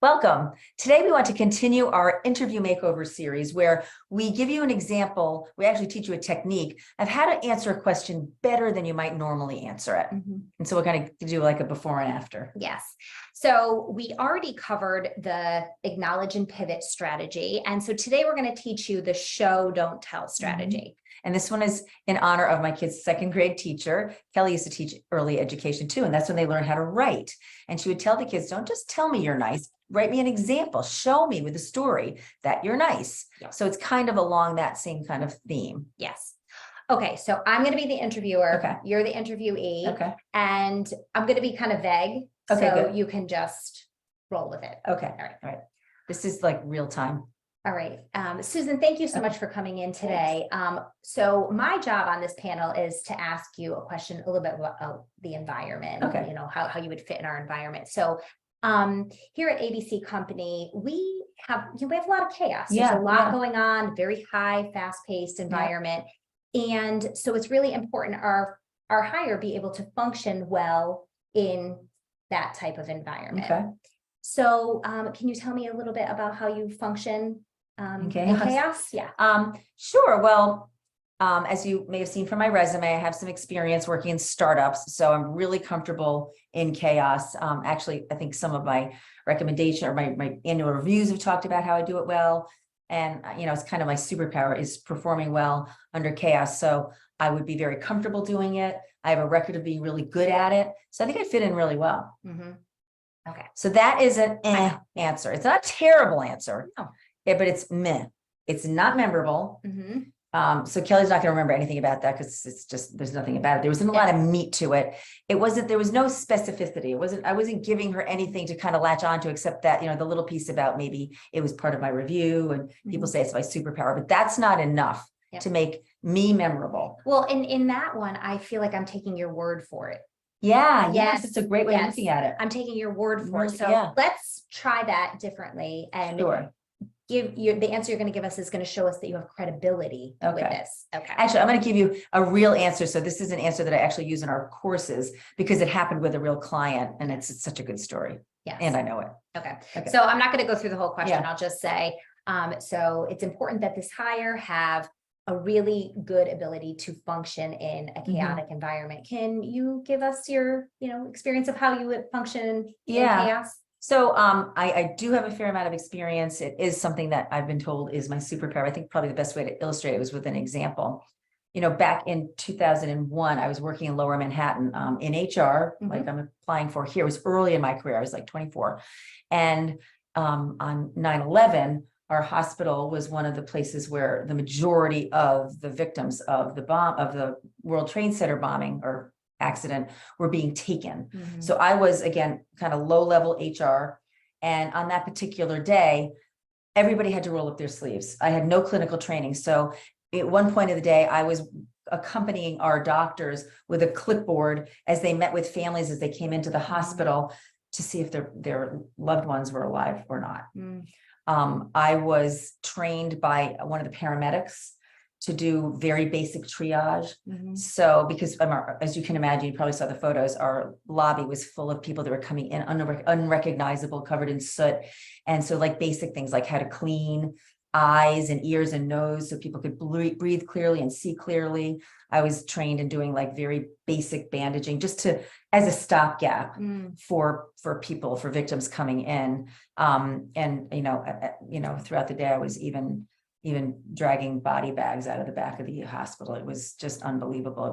Welcome. Today we want to continue our interview makeover series where we give you an example. We actually teach you a technique of how to answer a question better than you might normally answer it. And so we're going to do like a before and after. Yes. So we already covered the acknowledge and pivot strategy. And so today we're going to teach you the show, don't tell strategy. And this one is in honor of my kid's second grade teacher. Kelley used to teach early education too. And that's when they learned how to write. And she would tell the kids, don't just tell me you're nice. Write me an example. Show me with a story that you're nice. Yes. So it's kind of along that same kind of theme. Yes. Okay. So I'm going to be the interviewer. Okay. You're the interviewee. Okay. And I'm going to be kind of vague. Okay, so good. you can just roll with it. Okay. All right. All right. This is like real time. All right. Susan, thank you so much for coming in today. So my job on this panel is to ask you a question a little bit about the environment, Okay. you know, how you would fit in our environment. So here at ABC Company, we have a lot of chaos. There's a lot going on, very high, fast-paced environment. And so it's really important our hire be able to function well in that type of environment. Okay. So can you tell me a little bit about how you function in chaos? Yeah. Sure. Well, as you may have seen from my resume, I have some experience working in startups, so I'm really comfortable in chaos. Actually, I think some of my recommendation or my annual reviews have talked about how I do it well. And, you know, it's kind of my superpower is performing well under chaos. So I would be very comfortable doing it. I have a record of being really good at it. So I think I fit in really well. Okay. So that is an answer. It's not a terrible answer, No. but it's meh. It's not memorable. So Kelley's not going to remember anything about that because it's just, there's nothing about it. There wasn't a lot of meat to it. There was no specificity. I wasn't giving her anything to kind of latch onto, except that, you know, the little piece about maybe it was part of my review and people say it's my superpower, but that's not enough to make me memorable. Well, in that one, I feel like I'm taking your word for it. Yes, it's a great way of looking at it. I'm taking your word for it. So let's try that differently and give you the answer you're going to give us is going to show us that you have credibility with this. Okay. Actually, I'm going to give you a real answer. So this is an answer that I actually use in our courses because it happened with a real client and it's such a good story. Yes. And I know it. Okay. So I'm not going to go through the whole question. I'll just say, so it's important that this hire have a really good ability to function in a chaotic environment. Can you give us your, experience of how you would function in chaos? So I do have a fair amount of experience. It is something that I've been told is my superpower. I think probably the best way to illustrate it was with an example. You know, back in 2001, I was working in Lower Manhattan in HR, like I'm applying for here. It was early in my career. I was like 24. And on 9/11, our hospital was one of the places where the majority of the victims of the World Trade Center bombing or accident were being taken. So I was, again, kind of low-level HR. And on that particular day, everybody had to roll up their sleeves. I had no clinical training. So at one point of the day, I was accompanying our doctors with a clipboard as they met with families as they came into the hospital to see if their loved ones were alive or not. I was trained by one of the paramedics to do very basic triage. So because as you can imagine, you probably saw the photos, our lobby was full of people that were coming in unrecognizable, covered in soot. And so like basic things like how to clean eyes and ears and nose so people could breathe clearly and see clearly. I was trained in doing like very basic bandaging just as a stopgap for people, for victims coming in. And throughout the day, I was even dragging body bags out of the back of the hospital. It was just unbelievable.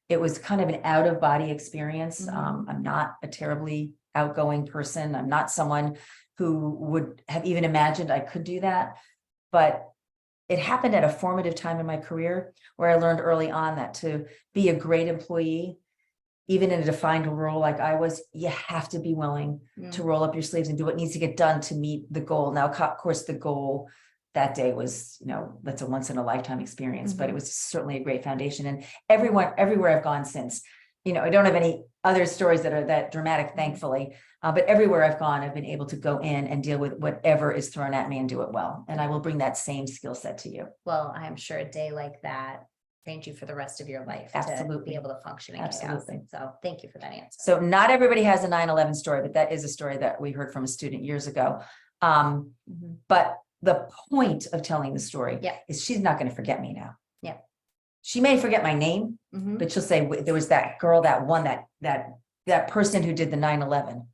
It was kind of an out of body experience. I'm not a terribly outgoing person. I'm not someone who would have even imagined I could do that, but it happened at a formative time in my career where I learned early on that to be a great employee, even in a defined role like I was, you have to be willing to roll up your sleeves and do what needs to get done to meet the goal. Now, of course, the goal that day was, that's a once in a lifetime experience, but it was certainly a great foundation. And everywhere I've gone since, I don't have any other stories that are that dramatic, thankfully, but everywhere I've gone, I've been able to go in and deal with whatever is thrown at me and do it well. And I will bring that same skill set to you. Well, I'm sure a day like that trained you for the rest of your life to Absolutely. be able to function in Absolutely. chaos. So thank you for that answer. So not everybody has a 9/11 story, but that is a story that we heard from a student years ago. But the point of telling the story is she's not going to forget me now. Yeah. She may forget my name, but she'll say, there was that girl that won that person who did the 9/11.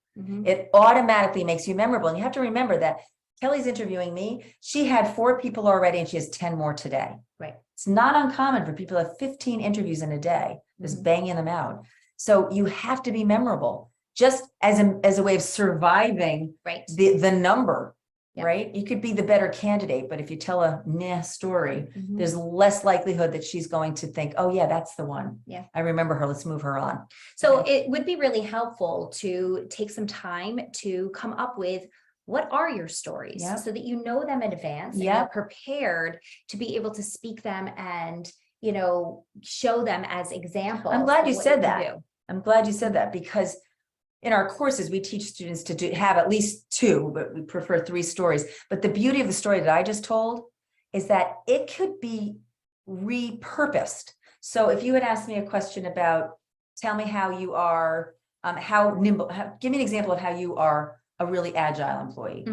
It automatically makes you memorable. And you have to remember that Kelley's interviewing me. She had 4 people already and she has 10 more today. Right. It's not uncommon for people to have 15 interviews in a day, just banging them out. So you have to be memorable just as a way of surviving the number. Right. You could be the better candidate, but if you tell a story, there's less likelihood that she's going to think, oh yeah, that's the one. Yeah. I remember her. Let's move her on. So it would be really helpful to take some time to come up with what are your stories so that you know them in advance and you're prepared to be able to speak them and, you know, show them as examples. I'm glad you said that. I'm glad you said that because in our courses, we teach students to have at least 2, but we prefer 3 stories. But the beauty of the story that I just told is that it could be repurposed. So if you had asked me a question about, tell me how you are, how nimble, give me an example of how you are a really agile employee.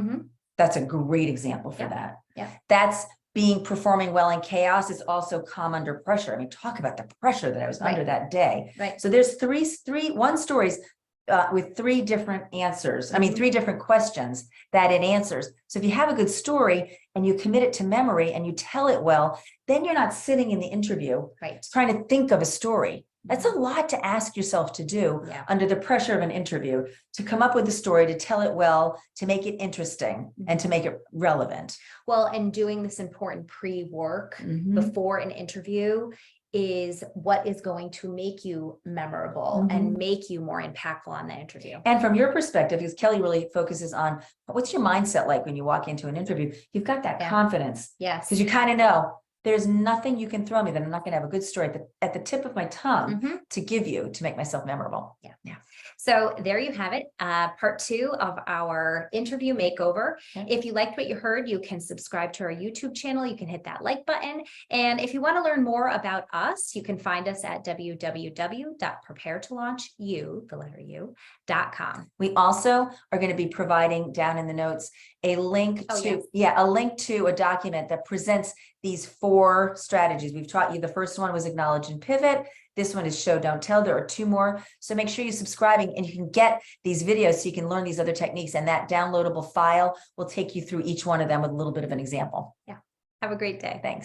That's a great example for that. Yeah. That's performing well in chaos is also calm under pressure. I mean, talk about the pressure that I was under that day. Right. So there's one stories with 3 different answers. I mean, 3 different questions that it answers. So if you have a good story and you commit it to memory and you tell it well, then you're not sitting in the interview trying to think of a story. That's a lot to ask yourself to do under the pressure of an interview, to come up with a story, to tell it well, to make it interesting and to make it relevant. Well, and doing this important pre-work before an interview is what is going to make you memorable and make you more impactful on the interview. And from your perspective, because Kelley really focuses on what's your mindset like when you walk into an interview, you've got that confidence. Yes. Because you kind of know there's nothing you can throw me that I'm not going to have a good story at the tip of my tongue to give you to make myself memorable. Yeah. So there you have it, part 2 of our interview makeover. If you liked what you heard, you can subscribe to our YouTube channel. You can hit that like button. And if you want to learn more about us, you can find us at www.preparetolaunchu.com. We also are going to be providing down in the notes a link to a document that presents these 4 strategies. We've taught you the first one was acknowledge and pivot. This one is show, don't tell. There are 2 more. So make sure you're subscribing and you can get these videos so you can learn these other techniques. And that downloadable file will take you through each one of them with a little bit of an example. Yeah. Have a great day. Thanks.